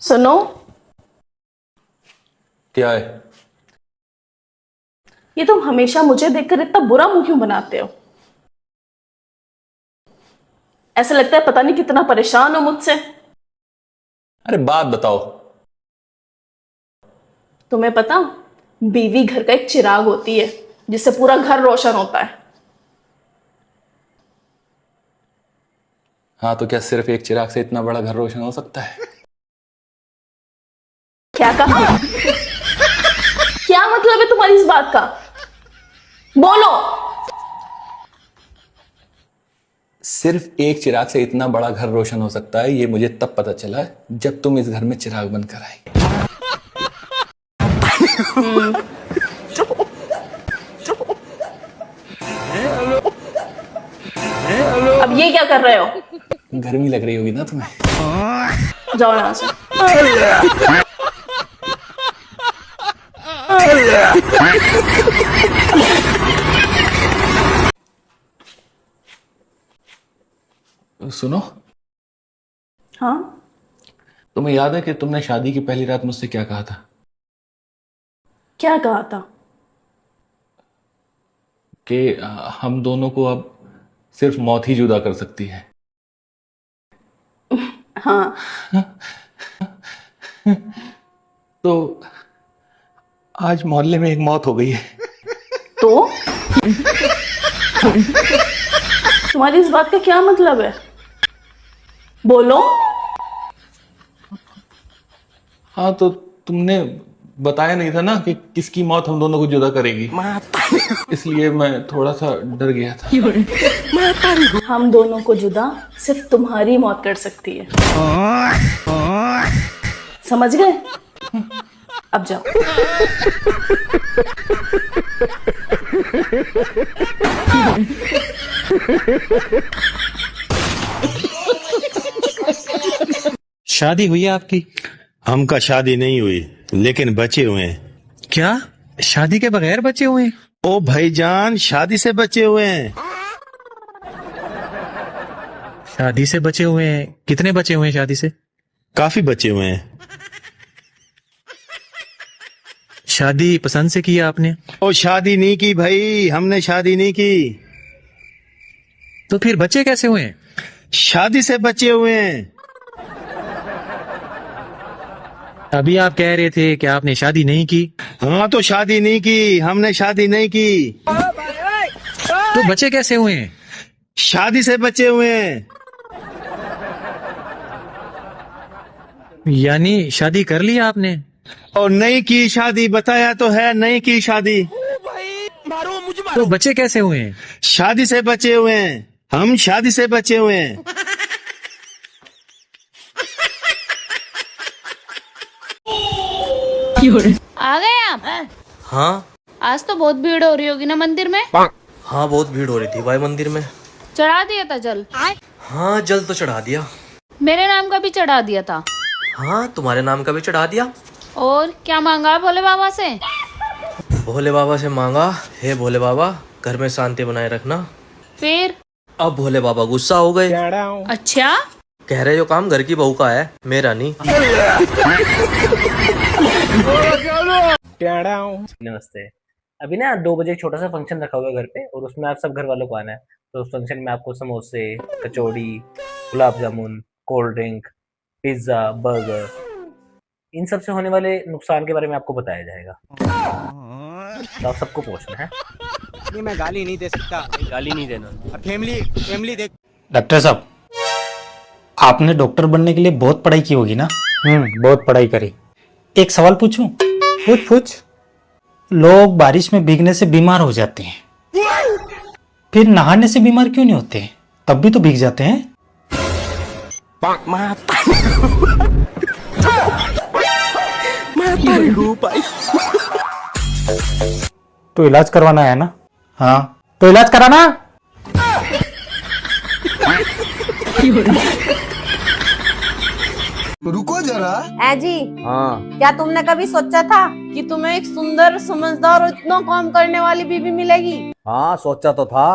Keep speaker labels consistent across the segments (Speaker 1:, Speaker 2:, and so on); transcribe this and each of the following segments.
Speaker 1: सुनो।
Speaker 2: क्या है?
Speaker 1: ये तुम हमेशा मुझे देखकर इतना बुरा मुंह क्यों बनाते हो? ऐसा लगता है पता नहीं कितना परेशान हो मुझसे।
Speaker 2: अरे बात बताओ।
Speaker 1: तुम्हें पता, बीवी घर का एक चिराग होती है जिससे पूरा घर रोशन होता है।
Speaker 2: हाँ, तो क्या सिर्फ एक चिराग से इतना बड़ा घर रोशन हो सकता है?
Speaker 1: क्या कहा? क्या मतलब है तुम्हारी इस बात का? बोलो।
Speaker 2: सिर्फ एक चिराग से इतना बड़ा घर रोशन हो सकता है, ये मुझे तब पता चला जब तुम इस घर में चिराग बनकर आई।
Speaker 1: अब ये क्या कर रहे हो?
Speaker 2: गर्मी लग रही होगी ना तुम्हें।
Speaker 1: जाओ यहां से।
Speaker 2: सुनो,
Speaker 1: हाँ?
Speaker 2: तुम्हें याद है कि तुमने शादी की पहली रात मुझसे क्या कहा था?
Speaker 1: क्या कहा था?
Speaker 2: कि हम दोनों को अब सिर्फ मौत ही जुदा कर सकती है।
Speaker 1: हाँ।
Speaker 2: तो आज मोहल्ले में एक मौत हो गई है।
Speaker 1: तो तुम्हारी इस बात का क्या मतलब है? बोलो।
Speaker 2: हाँ, तो तुमने बताया नहीं था ना कि किसकी मौत हम दोनों को जुदा करेगी, इसलिए मैं थोड़ा सा डर गया था।
Speaker 1: हम दोनों को जुदा सिर्फ तुम्हारी मौत कर सकती है। समझ गए? अब जाओ।
Speaker 3: शादी हुई है आपकी?
Speaker 4: हमका शादी नहीं हुई, लेकिन बचे हुए हैं।
Speaker 3: क्या शादी के बगैर बचे हुए हैं?
Speaker 4: ओ भाईजान, शादी से बचे हुए हैं।
Speaker 3: शादी से बचे हुए हैं? कितने बचे हुए हैं शादी से?
Speaker 4: काफी बचे हुए हैं।
Speaker 3: शादी पसंद से की आपने?
Speaker 4: ओ शादी नहीं की भाई, हमने शादी नहीं की।
Speaker 3: तो फिर बच्चे कैसे हुए हैं?
Speaker 4: शादी से बचे हुए हैं।
Speaker 3: अभी आप कह रहे थे कि आपने शादी नहीं की।
Speaker 4: हाँ, तो शादी नहीं की, हमने शादी नहीं की।
Speaker 3: तो बच्चे कैसे हुए हैं?
Speaker 4: शादी से बचे हुए हैं।
Speaker 3: यानी शादी कर ली आपने?
Speaker 4: और नहीं की शादी, बताया तो है, नहीं की शादी।
Speaker 3: तो बच्चे कैसे हुए हैं?
Speaker 4: शादी से बचे हुए हैं, हम शादी से बचे हुए हैं।
Speaker 5: आ गए आप?
Speaker 6: हाँ
Speaker 5: आज तो बहुत भीड़ हो रही होगी ना मंदिर में?
Speaker 6: हाँ, बहुत भीड़ हो रही थी भाई मंदिर में।
Speaker 5: चढ़ा दिया था जल?
Speaker 6: हाँ, जल तो चढ़ा दिया।
Speaker 5: मेरे नाम का भी चढ़ा दिया था।
Speaker 6: हाँ, तुम्हारे नाम का भी चढ़ा दिया।
Speaker 5: और क्या मांगा भोले बाबा से?
Speaker 6: भोले बाबा से मांगा, हे भोले बाबा घर में शांति बनाए रखना।
Speaker 5: फिर?
Speaker 6: अब भोले बाबा गुस्सा हो गए।
Speaker 5: अच्छा?
Speaker 6: कह रहे जो काम घर की बहू का है, मेरा नहीं।
Speaker 7: नमस्ते। अभी ना 2 बजे एक छोटा सा फंक्शन रखा हुआ है घर पे, और उसमें आप सब घर वालों को आना है। तो उस फंक्शन में आपको समोसे, कचौड़ी, gulab jamun, cold drink, pizza, burger, इन सब से होने वाले नुकसान के बारे में आपको बताया जाएगा। तो आप सबको पहुंचना है।
Speaker 8: नहीं, मैं गाली नहीं दे सकता।
Speaker 6: गाली नहीं देना।
Speaker 8: फैमिली देख।
Speaker 9: डॉक्टर साहब, आपने डॉक्टर बनने के लिए बहुत पढ़ाई की होगी ना? बहुत पढ़ाई करी। एक सवाल पूछूं? पूछ। लोग बारिश में भीगने से बीमार हो जाते हैं, फिर नहाने से बीमार क्यों नहीं होते? तब भी तो भीग जाते हैं। तो इलाज करवाना है ना? हाँ, तो इलाज कराना।
Speaker 8: रुको जरा।
Speaker 10: जी,
Speaker 6: हाँ,
Speaker 10: क्या तुमने कभी सोचा था कि तुम्हें एक सुंदर, समझदार और इतना काम करने वाली बीवी मिलेगी?
Speaker 6: हाँ सोचा तो था।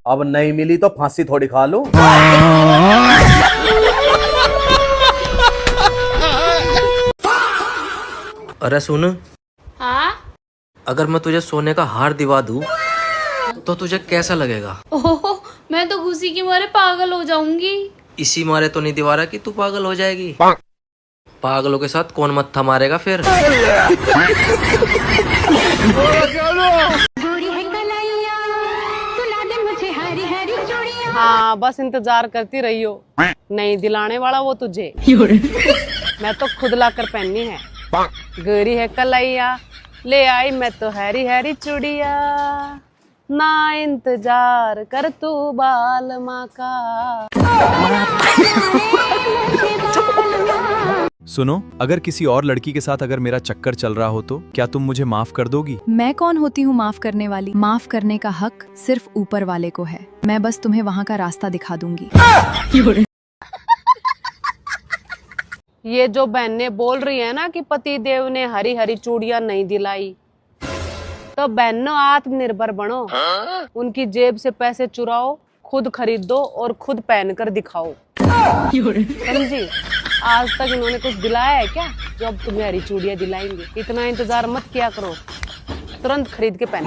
Speaker 6: अब नहीं मिली तो फांसी थोड़ी खा लूं। अरे सुन,
Speaker 5: हाँ।
Speaker 6: अगर मैं तुझे सोने का हार दिवा दूं तो तुझे कैसा लगेगा?
Speaker 5: ओहो, मैं तो खुशी की मारे पागल हो जाऊंगी।
Speaker 6: इसी मारे तो नहीं दिवा रहा कि तू पागल हो जाएगी। पागलों के साथ कौन मत्था मारेगा फिर?
Speaker 10: हाँ बस इंतजार करती रही हो, नहीं दिलाने वाला वो तुझे। मैं तो खुद लाकर पहननी है। गोरी है कलैया, ले आई मैं तो हैरी हैरी चूड़िया, ना इंतजार कर तू बाल माँ का।
Speaker 11: सुनो, अगर किसी और लड़की के साथ अगर मेरा चक्कर चल रहा हो तो क्या तुम मुझे माफ कर दोगी?
Speaker 12: मैं कौन होती हूँ माफ करने वाली? माफ करने का हक सिर्फ ऊपर वाले को है। मैं बस तुम्हें वहाँ का रास्ता दिखा दूंगी।
Speaker 10: ये जो बहनें बोल रही है ना कि पति देव ने हरी हरी चूड़ियां नहीं दिलाई, तो बहनों आत्मनिर्भर बनो, उनकी जेब से पैसे चुराओ, खुद खरीदो और खुद पहनकर दिखाओ। समझी? आज तक इन्होंने कुछ दिलाया है क्या जो अब तुम्हें हरी चूड़ियां दिलाएंगे? इतना इंतजार मत किया करो, तुरंत खरीद के पहनो।